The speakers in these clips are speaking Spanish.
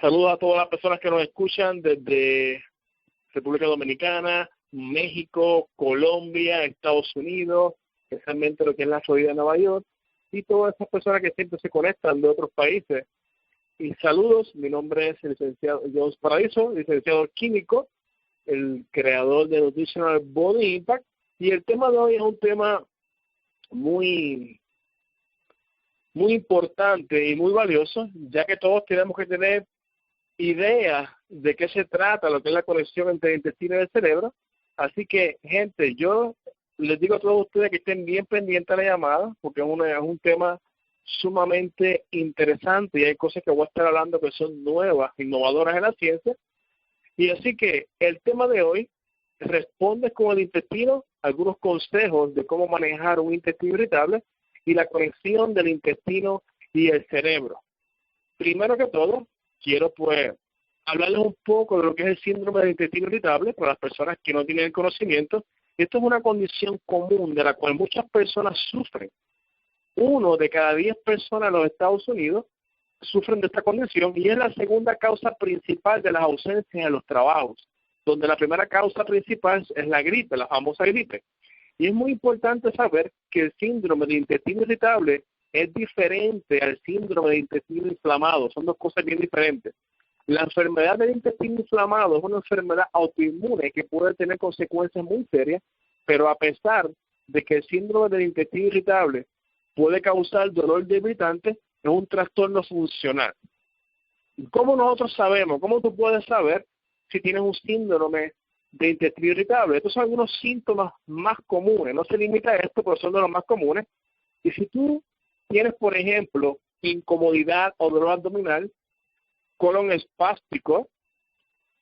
Saludos a todas las personas que nos escuchan desde República Dominicana, México, Colombia, Estados Unidos, especialmente lo que es la Florida, Nueva York, y todas esas personas que siempre se conectan de otros países. Y saludos, mi nombre es el licenciado Jones Paradiso, licenciado químico, el creador de Nutritional Body Impact, y el tema de hoy es un tema muy importante y muy valioso, ya que todos tenemos que tener idea de qué se trata, lo que es la conexión entre el intestino y el cerebro. Así que, gente, yo les digo a todos ustedes que estén bien pendientes a la llamada, porque es un tema sumamente interesante y hay cosas que voy a estar hablando que son nuevas, innovadoras en la ciencia. Y así que el tema de hoy responde con el intestino, algunos consejos de cómo manejar un intestino irritable y la conexión del intestino y el cerebro. Primero que todo, quiero pues hablarles un poco de lo que es el síndrome del intestino irritable para las personas que no tienen el conocimiento. Esto es una condición común de la cual muchas personas sufren. 1 de cada 10 personas en los Estados Unidos sufren de esta condición y es la segunda causa principal de las ausencias en los trabajos, donde la primera causa principal es la gripe, la famosa gripe. Y es muy importante saber que el síndrome de intestino irritable es diferente al síndrome de intestino inflamado, son dos cosas bien diferentes. La enfermedad del intestino inflamado es una enfermedad autoinmune que puede tener consecuencias muy serias, pero a pesar de que el síndrome del intestino irritable puede causar dolor debilitante, es un trastorno funcional. ¿Cómo nosotros sabemos? ¿Cómo tú puedes saber si tienes un síndrome de intestino irritable? Estos son algunos síntomas más comunes. No se limita a esto, pero son de los más comunes. Y si tú tienes, por ejemplo, incomodidad o dolor abdominal, colon espástico,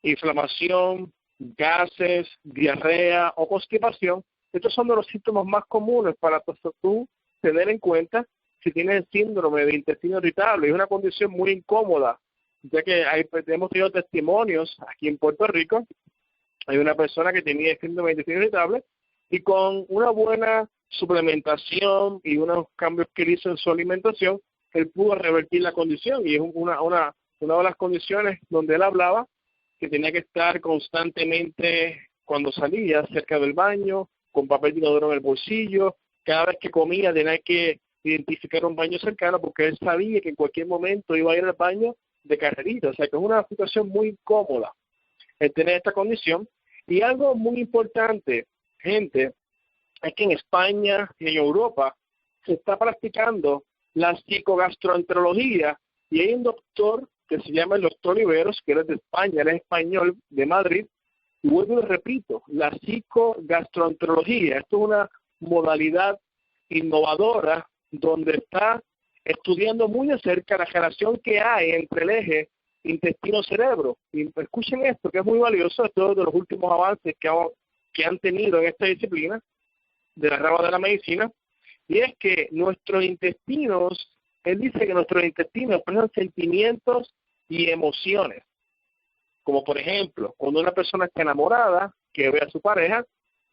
inflamación, gases, diarrea o constipación, estos son de los síntomas más comunes para tú tener en cuenta si tienes el síndrome de intestino irritable. Es una condición muy incómoda, ya que hemos tenido testimonios aquí en Puerto Rico. Hay una persona que tenía el síndrome de intestino irritable y con una buena suplementación y unos cambios que él hizo en su alimentación, él pudo revertir la condición. Y es una de las condiciones donde él hablaba que tenía que estar constantemente cuando salía cerca del baño, con papel de inodoro en el bolsillo. Cada vez que comía tenía que identificar un baño cercano porque él sabía que en cualquier momento iba a ir al baño de carrerita. O sea que es una situación muy incómoda el tener esta condición. Y algo muy importante, gente, es que en España y en Europa se está practicando la psicogastroenterología y hay un doctor que se llama el doctor Oliveros, que es de España, él es español, de Madrid, y vuelvo y repito, la psicogastroenterología, esto es una modalidad innovadora donde está estudiando muy de cerca la relación que hay entre el eje intestino-cerebro. Y escuchen esto, que es muy valioso, esto es de los últimos avances que han tenido en esta disciplina de la rama de la medicina, y es que nuestros intestinos, él dice que nuestros intestinos expresan sentimientos y emociones, como por ejemplo, cuando una persona está enamorada, que ve a su pareja,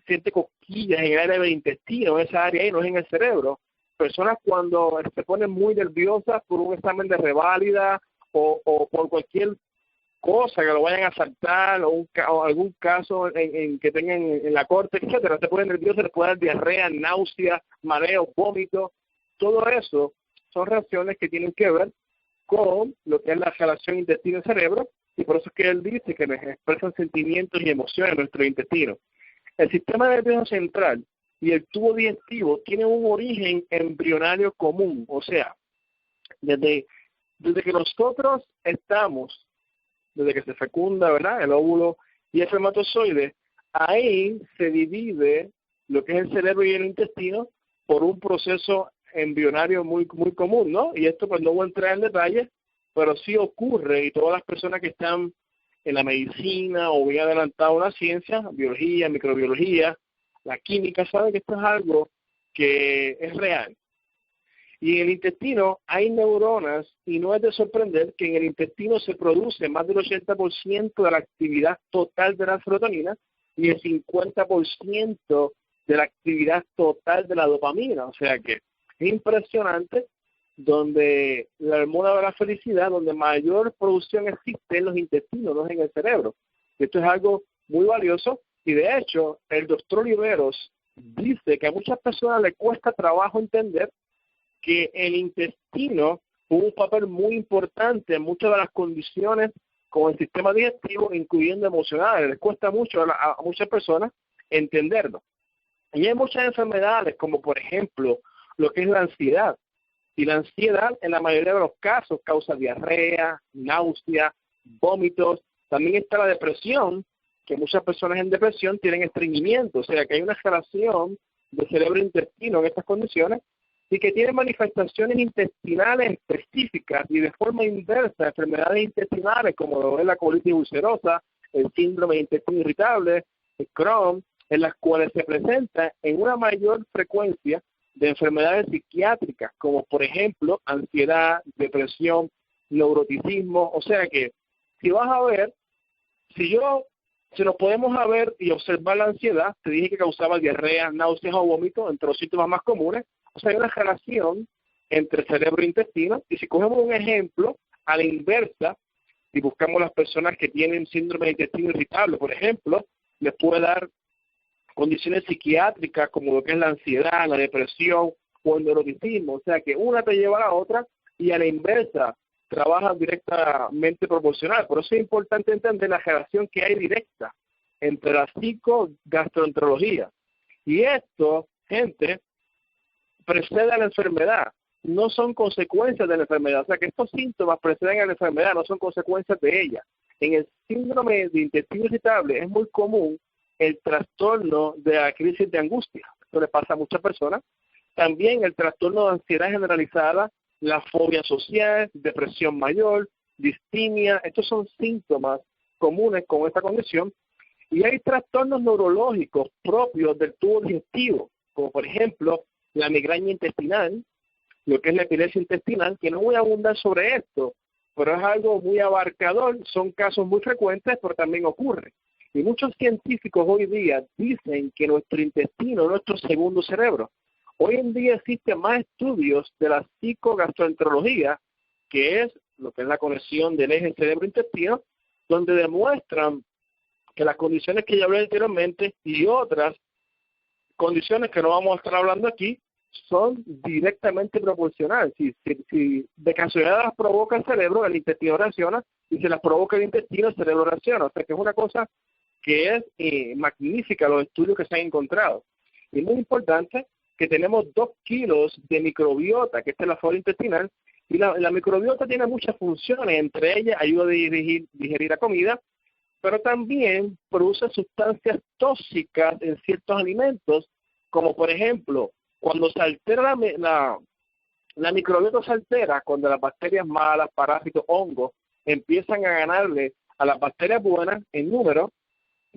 siente cosquillas en el área del intestino, en esa área ahí, no es en el cerebro. Personas cuando se ponen muy nerviosas por un examen de reválida o por cualquier cosa que lo vayan a asaltar o algún caso en que tengan en la corte, etcétera, se ponen nerviosos, les puede dar diarrea, náusea, mareo, vómito. Todo eso son reacciones que tienen que ver con lo que es la relación intestino-cerebro, y por eso es que él dice que nos expresan sentimientos y emociones en nuestro intestino. El sistema nervioso central y el tubo digestivo tienen un origen embrionario común, o sea, desde que nosotros estamos, desde que se fecunda, ¿verdad?, el óvulo y el espermatozoide, ahí se divide lo que es el cerebro y el intestino por un proceso embrionario muy común, ¿no? Y esto pues no voy a entrar en detalle, pero sí ocurre, y todas las personas que están en la medicina o bien adelantado en la ciencia, biología, microbiología, la química, saben que esto es algo que es real. Y en el intestino hay neuronas y no es de sorprender que en el intestino se produce más del 80% de la actividad total de la serotonina y el 50% de la actividad total de la dopamina. O sea que es impresionante donde la hormona de la felicidad, donde mayor producción existe en los intestinos, no en el cerebro. Esto es algo muy valioso y de hecho el doctor Oliveros dice que a muchas personas les cuesta trabajo entender que el intestino juega un papel muy importante en muchas de las condiciones con el sistema digestivo, incluyendo emocionales. Les cuesta mucho a muchas personas entenderlo. Y hay muchas enfermedades, como por ejemplo lo que es la ansiedad. Y la ansiedad en la mayoría de los casos causa diarrea, náusea, vómitos. También está la depresión, que muchas personas en depresión tienen estreñimiento, o sea que hay una relación de cerebro-intestino en estas condiciones y que tienen manifestaciones intestinales específicas y de forma inversa, enfermedades intestinales como lo es la colitis ulcerosa, el síndrome de intestino irritable, el Crohn, en las cuales se presenta en una mayor frecuencia de enfermedades psiquiátricas, como por ejemplo ansiedad, depresión, neuroticismo. O sea que si vas a ver, si nos podemos ver y observar la ansiedad, te dije que causaba diarrea, náuseas o vómitos, entre los síntomas más comunes. O sea, hay una relación entre cerebro e intestino. Y si cogemos un ejemplo a la inversa, y buscamos las personas que tienen síndrome de intestino irritable, por ejemplo, les puede dar condiciones psiquiátricas como lo que es la ansiedad, la depresión o el neuroticismo. O sea que una te lleva a la otra y a la inversa trabajan directamente proporcional. Por eso es importante entender la relación que hay directa entre la psicogastroenterología. Y esto, gente, precede a la enfermedad, no son consecuencias de la enfermedad. O sea que estos síntomas preceden a la enfermedad, no son consecuencias de ella. En el síndrome de intestino irritable es muy común el trastorno de la crisis de angustia. Esto le pasa a muchas personas. También el trastorno de ansiedad generalizada, la fobia social, depresión mayor, distimia. Estos son síntomas comunes con esta condición. Y hay trastornos neurológicos propios del tubo digestivo, como por ejemplo la migraña intestinal, lo que es la epilepsia intestinal, que no voy a abundar sobre esto, pero es algo muy abarcador, son casos muy frecuentes, pero también ocurre. Y muchos científicos hoy día dicen que nuestro intestino es nuestro segundo cerebro. Hoy en día existen más estudios de la psicogastroenterología, que es lo que es la conexión del eje cerebro-intestino, donde demuestran que las condiciones que ya hablé anteriormente y otras condiciones que no vamos a estar hablando aquí son directamente proporcionales. Si de casualidad las provoca el cerebro, el intestino reacciona, y si las provoca el intestino, el cerebro reacciona. O sea que es una cosa que es magnífica los estudios que se han encontrado. Y es muy importante que tenemos 2 kilos de microbiota, que esta es la flora intestinal, y la microbiota tiene muchas funciones, entre ellas ayuda a digerir la comida, pero también produce sustancias tóxicas en ciertos alimentos, como por ejemplo, cuando se altera la microbiota se altera, cuando las bacterias malas, parásitos, hongos, empiezan a ganarle a las bacterias buenas en número.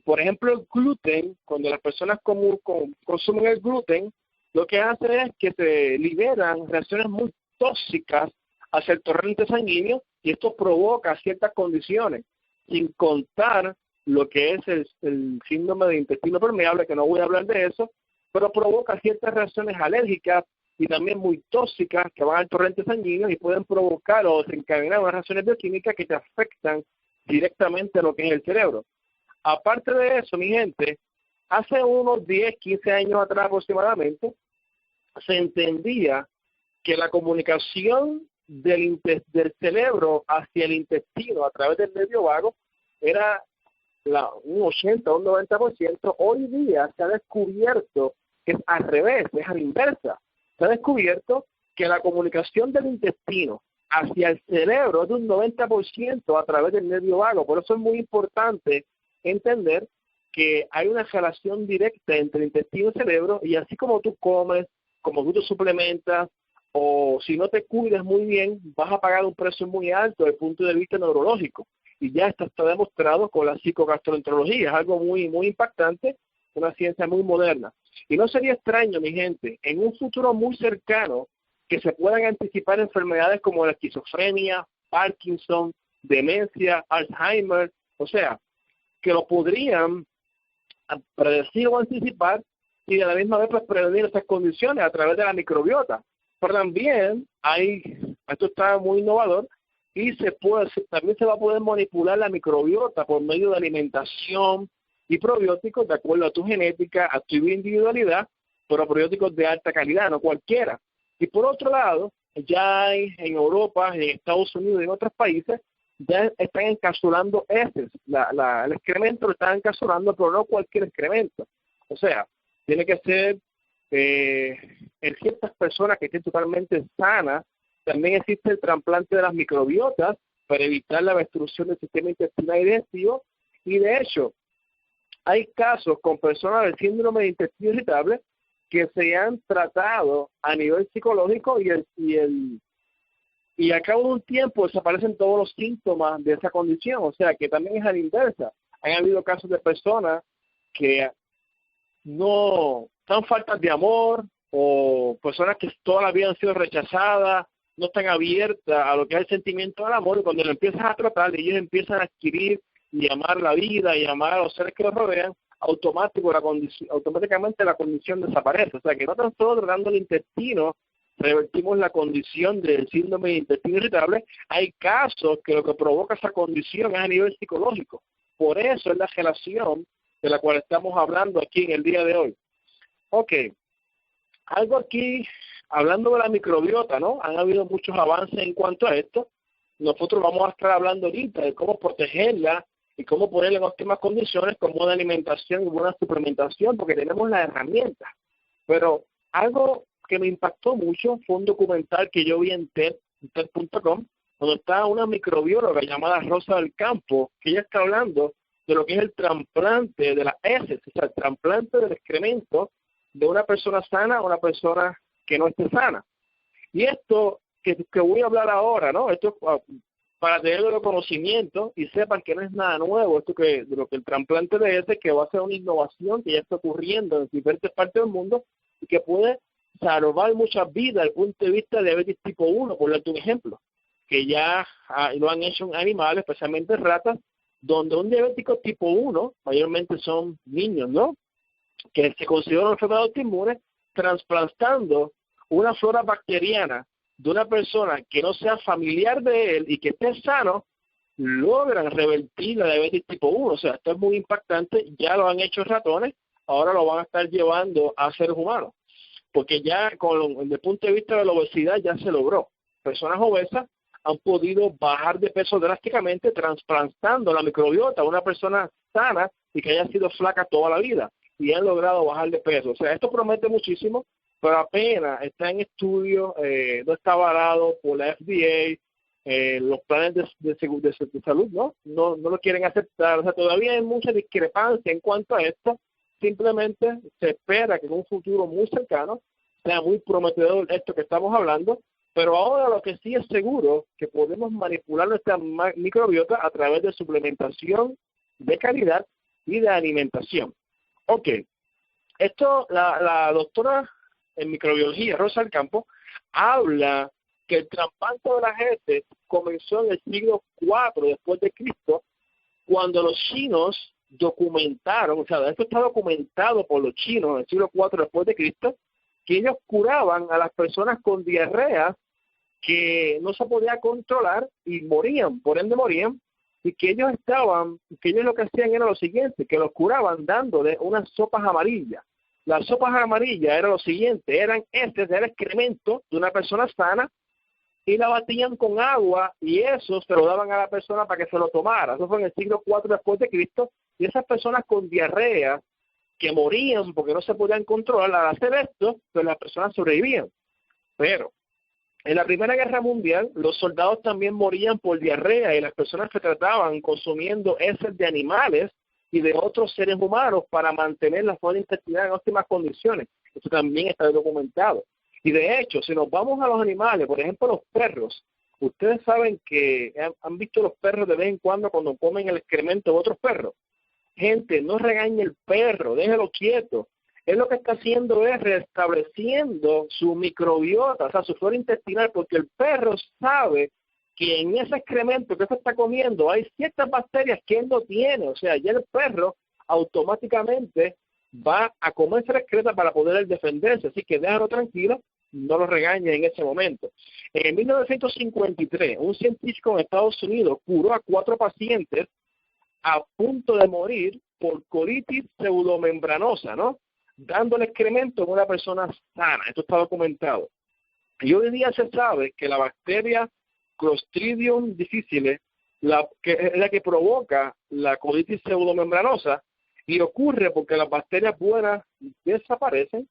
Por ejemplo, el gluten, cuando las personas consumen el gluten, lo que hace es que se liberan reacciones muy tóxicas hacia el torrente sanguíneo y esto provoca ciertas condiciones, sin contar lo que es el síndrome de intestino permeable, que no voy a hablar de eso, pero provoca ciertas reacciones alérgicas y también muy tóxicas que van al torrente sanguíneo y pueden provocar o desencadenar unas reacciones bioquímicas que te afectan directamente a lo que es el cerebro. Aparte de eso, mi gente, hace unos 10, 15 años atrás aproximadamente, se entendía que la comunicación del cerebro hacia el intestino a través del nervio vago era un 80 o un 90%. Hoy día se ha descubierto que es al revés, es a la inversa. Se ha descubierto que la comunicación del intestino hacia el cerebro es de un 90% a través del nervio vago. Por eso es muy importante entender que hay una relación directa entre el intestino y el cerebro, y así como tú comes, como tú te suplementas, o si no te cuidas muy bien, vas a pagar un precio muy alto desde el punto de vista neurológico. Y ya esto está demostrado con la psicogastroenterología. Es algo muy, muy impactante, una ciencia muy moderna. Y no sería extraño, mi gente, en un futuro muy cercano, que se puedan anticipar enfermedades como la esquizofrenia, Parkinson, demencia, Alzheimer, o sea, que lo podrían predecir o anticipar y de la misma vez pues, prevenir estas condiciones a través de la microbiota. Pero también esto está muy innovador, y también se va a poder manipular la microbiota por medio de alimentación y probióticos de acuerdo a tu genética, a tu individualidad, pero probióticos de alta calidad, no cualquiera. Y por otro lado, ya hay en Europa, en Estados Unidos y en otros países, ya están encapsulando heces. El excremento lo están encapsulando, pero no cualquier excremento. O sea, tiene que ser en ciertas personas que estén totalmente sanas. También existe el trasplante de las microbiotas para evitar la obstrucción del sistema intestinal y digestivo. Y de hecho, hay casos con personas del síndrome de intestino irritable que se han tratado a nivel psicológico y a cabo de un tiempo desaparecen todos los síntomas de esa condición. O sea, que también es a la inversa. Han habido casos de personas que no están faltas de amor, o personas que toda la vida han sido rechazadas, no están abiertas a lo que es el sentimiento del amor, y cuando lo empiezas a tratar, ellos empiezan a adquirir y amar la vida y amar a los seres que los rodean, automáticamente la condición desaparece. O sea, que no tan solo tratando el intestino revertimos la condición del síndrome de intestino irritable, hay casos que lo que provoca esa condición es a nivel psicológico. Por eso es la relación de la cual estamos hablando aquí en el día de hoy. Ok, algo aquí, hablando de la microbiota, ¿no? Han habido muchos avances en cuanto a esto. Nosotros vamos a estar hablando ahorita de cómo protegerla y cómo ponerla en óptimas condiciones con buena alimentación y buena suplementación, porque tenemos las herramientas. Pero algo que me impactó mucho fue un documental que yo vi en TED.com, donde está una microbióloga llamada Rosa del Campo, que ella está hablando de lo que es el trasplante de las heces, o sea, el trasplante del excremento de una persona sana a una persona que no esté sana. Y esto que voy a hablar ahora, ¿no? Esto para tener el conocimiento y sepan que no es nada nuevo, de lo que el trasplante de heces, que va a ser una innovación que ya está ocurriendo en diferentes partes del mundo y que puede salvar muchas vidas desde el punto de vista de diabetes tipo 1, por darte un ejemplo, que ya lo han hecho en animales, especialmente ratas, donde un diabético tipo 1, mayormente son niños, ¿no?, que se considera una enfermedad autoinmune, trasplantando una flora bacteriana de una persona que no sea familiar de él y que esté sano, logran revertir la diabetes tipo 1. O sea, esto es muy impactante. Ya lo han hecho ratones, ahora lo van a estar llevando a seres humanos, porque ya desde el punto de vista de la obesidad ya se logró. Personas obesas han podido bajar de peso drásticamente trasplantando la microbiota a una persona sana y que haya sido flaca toda la vida, y han logrado bajar de peso. O sea, esto promete muchísimo, pero apenas está en estudio, no está avalado por la FDA, los planes de salud no lo quieren aceptar. O sea, todavía hay mucha discrepancia en cuanto a esto. Simplemente se espera que en un futuro muy cercano sea muy prometedor esto que estamos hablando, pero ahora lo que sí es seguro que podemos manipular nuestra microbiota a través de suplementación de calidad y de alimentación. Ok, esto la doctora en microbiología, Rosa del Campo, habla que el trasplante de las heces comenzó en el siglo IV después de Cristo, cuando los chinos documentaron, o sea, esto está documentado por los chinos en el siglo IV después de Cristo, que ellos curaban a las personas con diarrea que no se podía controlar y morían, por ende morían, y que ellos lo que hacían era lo siguiente, que los curaban dándole unas sopas amarillas. Las sopas amarillas era lo siguiente, eran heces del excremento de una persona sana, y la batían con agua, y eso se lo daban a la persona para que se lo tomara. Eso fue en el siglo IV después de Cristo, y esas personas con diarrea que morían porque no se podían controlar, al hacer esto, pues las personas sobrevivían. Pero en la Primera Guerra Mundial, los soldados también morían por diarrea, y las personas se trataban consumiendo heces de animales y de otros seres humanos para mantener la flora intestinal en óptimas condiciones. Esto también está documentado. Y de hecho, si nos vamos a los animales, por ejemplo los perros, ustedes saben que han visto los perros de vez en cuando comen el excremento de otros perros. Gente, no regañe el perro, déjelo quieto. Él lo que está haciendo es restableciendo su microbiota, o sea, su flora intestinal, porque el perro sabe que en ese excremento que se está comiendo hay ciertas bacterias que él no tiene. O sea, ya el perro automáticamente va a comer esa excreta para poder defenderse. Así que déjalo tranquilo, no los regañes en ese momento. En 1953, un científico en Estados Unidos curó a 4 pacientes a punto de morir por colitis pseudomembranosa, ¿no? Dándole excremento a una persona sana. Esto está documentado. Y hoy día se sabe que la bacteria Clostridium difficile, que es la que provoca la colitis pseudomembranosa, y ocurre porque las bacterias buenas desaparecen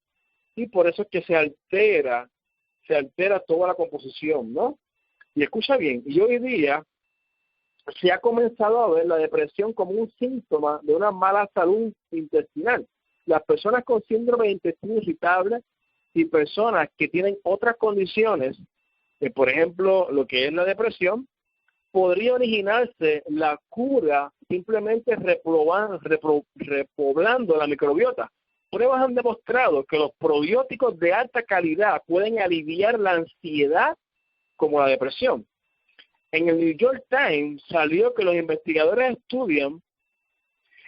y por eso es que se altera toda la composición, ¿no? Y escucha bien, y hoy día se ha comenzado a ver la depresión como un síntoma de una mala salud intestinal. Las personas con síndrome de intestino irritable y personas que tienen otras condiciones, por ejemplo, lo que es la depresión, podría originarse la cura simplemente repoblando la microbiota. Pruebas han demostrado que los probióticos de alta calidad pueden aliviar la ansiedad como la depresión. En el New York Times salió que los investigadores estudian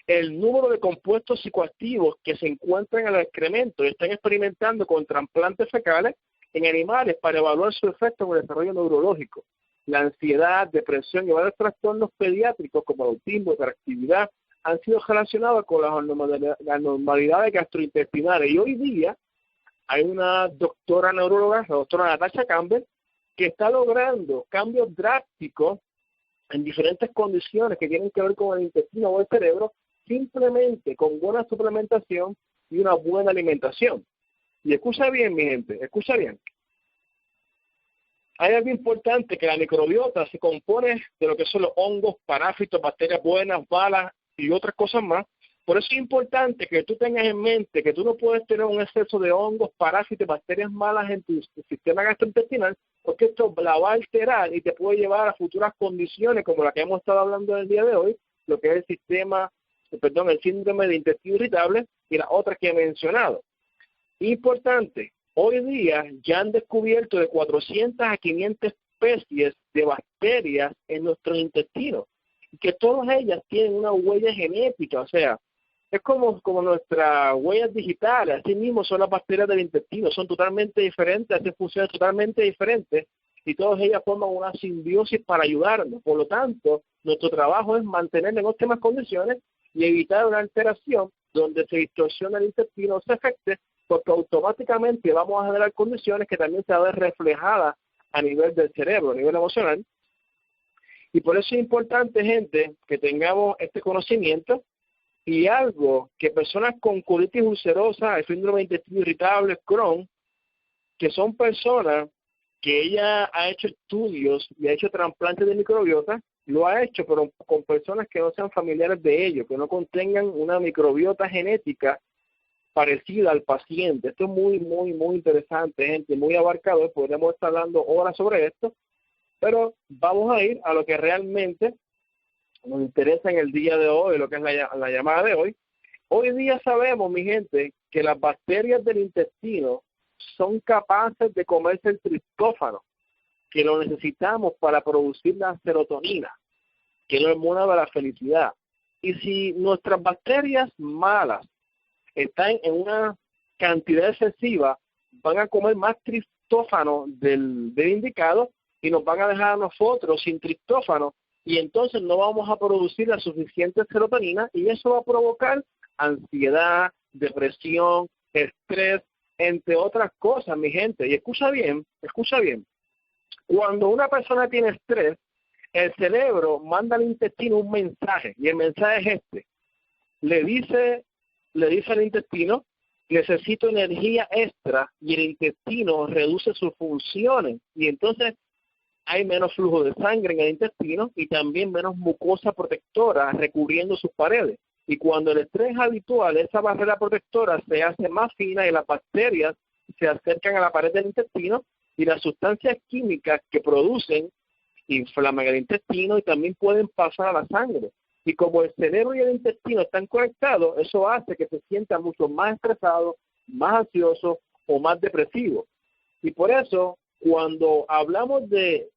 el número de compuestos psicoactivos que se encuentran en el excremento y están experimentando con trasplantes fecales en animales para evaluar su efecto en el desarrollo neurológico. La ansiedad, depresión y varios trastornos pediátricos como el autismo y hiperactividad han sido relacionados con las anormalidades gastrointestinales. Y hoy día hay una doctora neuróloga, la doctora Natasha Campbell, que está logrando cambios drásticos en diferentes condiciones que tienen que ver con el intestino o el cerebro, simplemente con buena suplementación y una buena alimentación. Y escucha bien, mi gente, escucha bien. Hay algo importante, que la microbiota se compone de lo que son los hongos, parásitos, bacterias buenas, malas y otras cosas más. Por eso es importante que tú tengas en mente que tú no puedes tener un exceso de hongos, parásitos, bacterias malas en tu sistema gastrointestinal, porque esto la va a alterar y te puede llevar a futuras condiciones como la que hemos estado hablando en el día de hoy, lo que es el síndrome de intestino irritable y las otras que he mencionado. Importante, hoy día ya han descubierto de 400 a 500 especies de bacterias en nuestro intestino, y que todas ellas tienen una huella genética, o sea, es como nuestras huellas digitales. Así mismo son las bacterias del intestino, son totalmente diferentes, hacen funciones totalmente diferentes y todas ellas forman una simbiosis para ayudarnos. Por lo tanto, nuestro trabajo es mantener en óptimas condiciones y evitar una alteración donde se distorsiona el intestino o se afecte, porque automáticamente vamos a generar condiciones que también se van a ver reflejadas a nivel del cerebro, a nivel emocional. Y por eso es importante, gente, que tengamos este conocimiento. Y algo que personas con colitis ulcerosa, el síndrome de intestino irritable, Crohn, que son personas que ella ha hecho estudios y ha hecho trasplantes de microbiota, lo ha hecho, pero con personas que no sean familiares de ellos, que no contengan una microbiota genética parecida al paciente. Esto es muy, muy, muy interesante, gente, muy abarcador. Podríamos estar hablando horas sobre esto, pero vamos a ir a lo que realmente nos interesa en el día de hoy, lo que es la llamada de hoy. Hoy día sabemos, mi gente, que las bacterias del intestino son capaces de comerse el triptófano, que lo necesitamos para producir la serotonina, que es la hormona de la felicidad. Y si nuestras bacterias malas están en una cantidad excesiva, van a comer más triptófano del indicado y nos van a dejar a nosotros sin triptófano, y entonces no vamos a producir la suficiente serotonina y eso va a provocar ansiedad, depresión, estrés, entre otras cosas, mi gente. Y escucha bien, cuando una persona tiene estrés, el cerebro manda al intestino un mensaje, y el mensaje es este. Le dice al intestino, necesito energía extra, y el intestino reduce sus funciones, y entonces hay menos flujo de sangre en el intestino y también menos mucosa protectora recubriendo sus paredes. Y cuando el estrés es habitual, esa barrera protectora se hace más fina y las bacterias se acercan a la pared del intestino y las sustancias químicas que producen inflaman el intestino y también pueden pasar a la sangre. Y como el cerebro y el intestino están conectados, eso hace que se sienta mucho más estresado, más ansioso o más depresivo. Y por eso, cuando hablamos de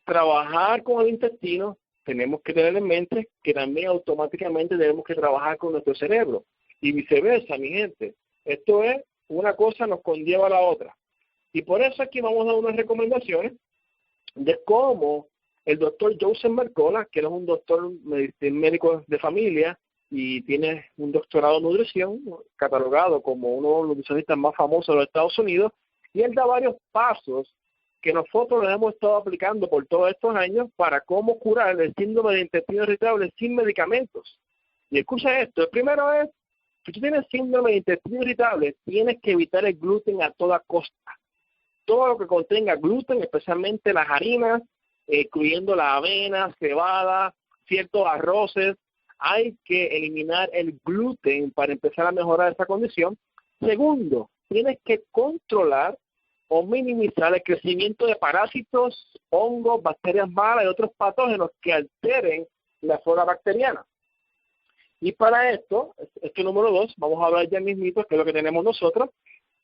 trabajar con el intestino, tenemos que tener en mente que también automáticamente tenemos que trabajar con nuestro cerebro y viceversa, mi gente. Esto es, una cosa nos conlleva a la otra. Y por eso aquí vamos a dar unas recomendaciones de cómo el doctor Joseph Mercola, que él es un doctor médico de familia y tiene un doctorado en nutrición, catalogado como uno de los nutricionistas más famosos de los Estados Unidos, y él da varios pasos que nosotros les hemos estado aplicando por todos estos años para cómo curar el síndrome de intestino irritable sin medicamentos. Y escucha esto, el primero es, si tú tienes síndrome de intestino irritable, tienes que evitar el gluten a toda costa. Todo lo que contenga gluten, especialmente las harinas, incluyendo la avena, cebada, ciertos arroces, hay que eliminar el gluten para empezar a mejorar esa condición. Segundo, tienes que controlar o minimizar el crecimiento de parásitos, hongos, bacterias malas y otros patógenos que alteren la flora bacteriana. Y para esto número 2, vamos a hablar ya mismito, que es lo que tenemos nosotros.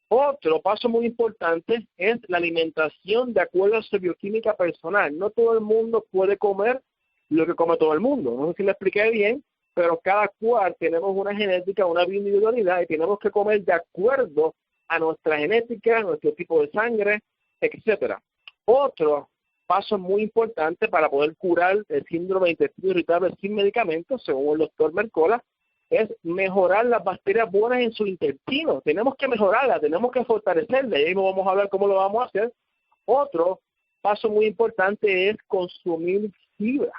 Otro paso muy importante es la alimentación de acuerdo a su bioquímica personal. No todo el mundo puede comer lo que come todo el mundo. No sé si me expliqué bien, pero cada cual tenemos una genética, una individualidad y tenemos que comer de acuerdo a nuestra genética, a nuestro tipo de sangre, etcétera. Otro paso muy importante para poder curar el síndrome de intestino irritable sin medicamentos, según el doctor Mercola, es mejorar las bacterias buenas en su intestino. Tenemos que mejorarlas, tenemos que fortalecerlas, y ahí vamos a hablar cómo lo vamos a hacer. Otro paso muy importante es consumir fibra.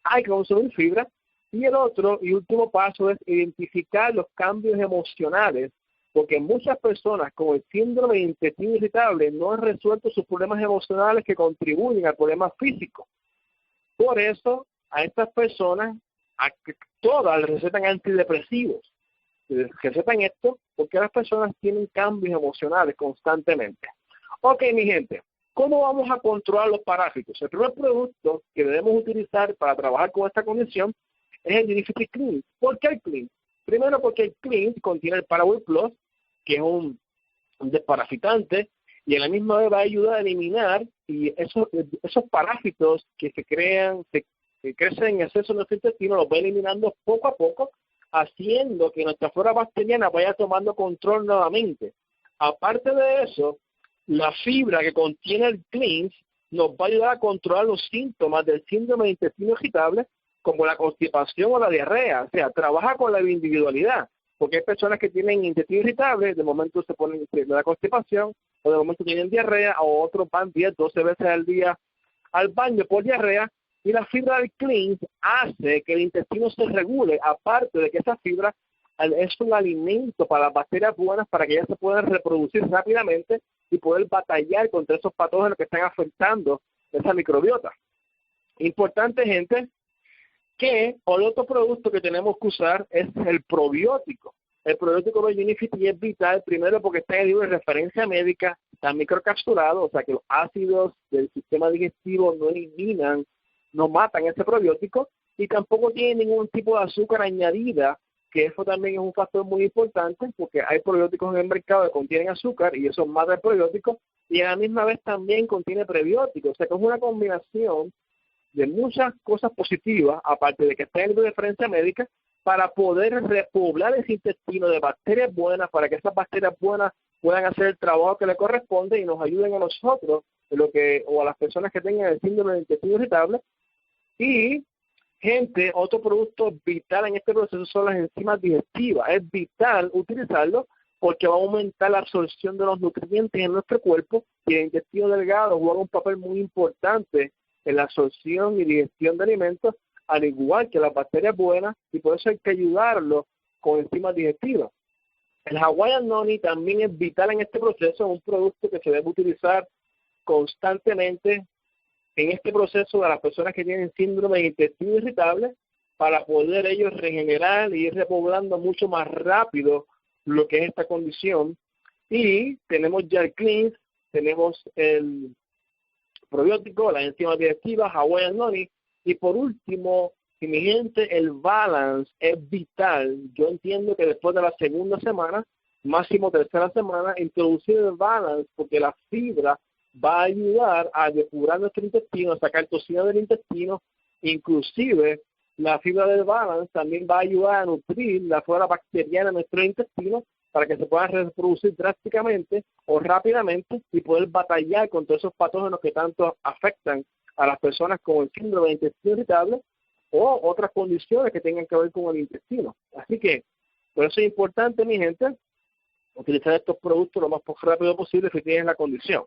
Hay que consumir fibra. Y el otro y último paso es identificar los cambios emocionales, porque muchas personas con el síndrome de intestino irritable no han resuelto sus problemas emocionales que contribuyen al problema físico. Por eso, a estas personas, a todas les recetan antidepresivos. Les recetan esto porque las personas tienen cambios emocionales constantemente. Ok, mi gente, ¿cómo vamos a controlar los parásitos? El primer producto que debemos utilizar para trabajar con esta condición es el Unifity Clean. ¿Por qué el Clean? Primero porque el Clean contiene el Paraway Plus, que es un desparasitante, y a la misma vez va a ayudar a eliminar y esos parásitos que se crean, que crecen en exceso en nuestro intestino, los va eliminando poco a poco, haciendo que nuestra flora bacteriana vaya tomando control nuevamente. Aparte de eso, la fibra que contiene el Cleanse nos va a ayudar a controlar los síntomas del síndrome de intestino irritable, como la constipación o la diarrea. O sea, trabaja con la individualidad, porque hay personas que tienen intestino irritable, de momento se ponen la constipación, o de momento tienen diarrea, o otros van 10, 12 veces al día al baño por diarrea, y la fibra del Cleanse hace que el intestino se regule, aparte de que esa fibra es un alimento para las bacterias buenas para que ellas se puedan reproducir rápidamente y poder batallar contra esos patógenos que están afectando esa microbiota. Importante, gente, que el otro producto que tenemos que usar es el probiótico. El probiótico de Unifity es vital, primero porque está en el libro de referencia médica, está microcapsulado, o sea que los ácidos del sistema digestivo no eliminan, no matan ese probiótico, y tampoco tiene ningún tipo de azúcar añadida, que eso también es un factor muy importante, porque hay probióticos en el mercado que contienen azúcar, y eso mata el probiótico, y a la misma vez también contiene prebióticos, o sea que es una combinación de muchas cosas positivas, aparte de que está en el libro de referencia médica, para poder repoblar ese intestino de bacterias buenas, para que esas bacterias buenas puedan hacer el trabajo que le corresponde y nos ayuden a nosotros, o a las personas que tengan el síndrome de intestino irritable. Y, gente, otro producto vital en este proceso son las enzimas digestivas. Es vital utilizarlo porque va a aumentar la absorción de los nutrientes en nuestro cuerpo, y el intestino delgado juega un papel muy importante en la absorción y digestión de alimentos, al igual que las bacterias buenas, y por eso hay que ayudarlo con enzimas digestivas. El Hawaiian Noni también es vital en este proceso, es un producto que se debe utilizar constantemente en este proceso de las personas que tienen síndrome de intestino irritable, para poder ellos regenerar y ir repoblando mucho más rápido lo que es esta condición. Y tenemos ya el Cleanse, tenemos el probiótico, las enzimas digestivas, Hawaiian Noni, y por último, y mi gente, el Balance es vital. Yo entiendo que después de la segunda semana, máximo tercera semana, introducir el Balance, porque la fibra va a ayudar a depurar nuestro intestino, a sacar toxina del intestino. Inclusive la fibra del Balance también va a ayudar a nutrir la flora bacteriana de nuestro intestino, para que se puedan reproducir drásticamente o rápidamente y poder batallar con todos esos patógenos que tanto afectan a las personas con el síndrome de intestino irritable o otras condiciones que tengan que ver con el intestino. Así que, por eso es importante, mi gente, utilizar estos productos lo más rápido posible si tienes la condición.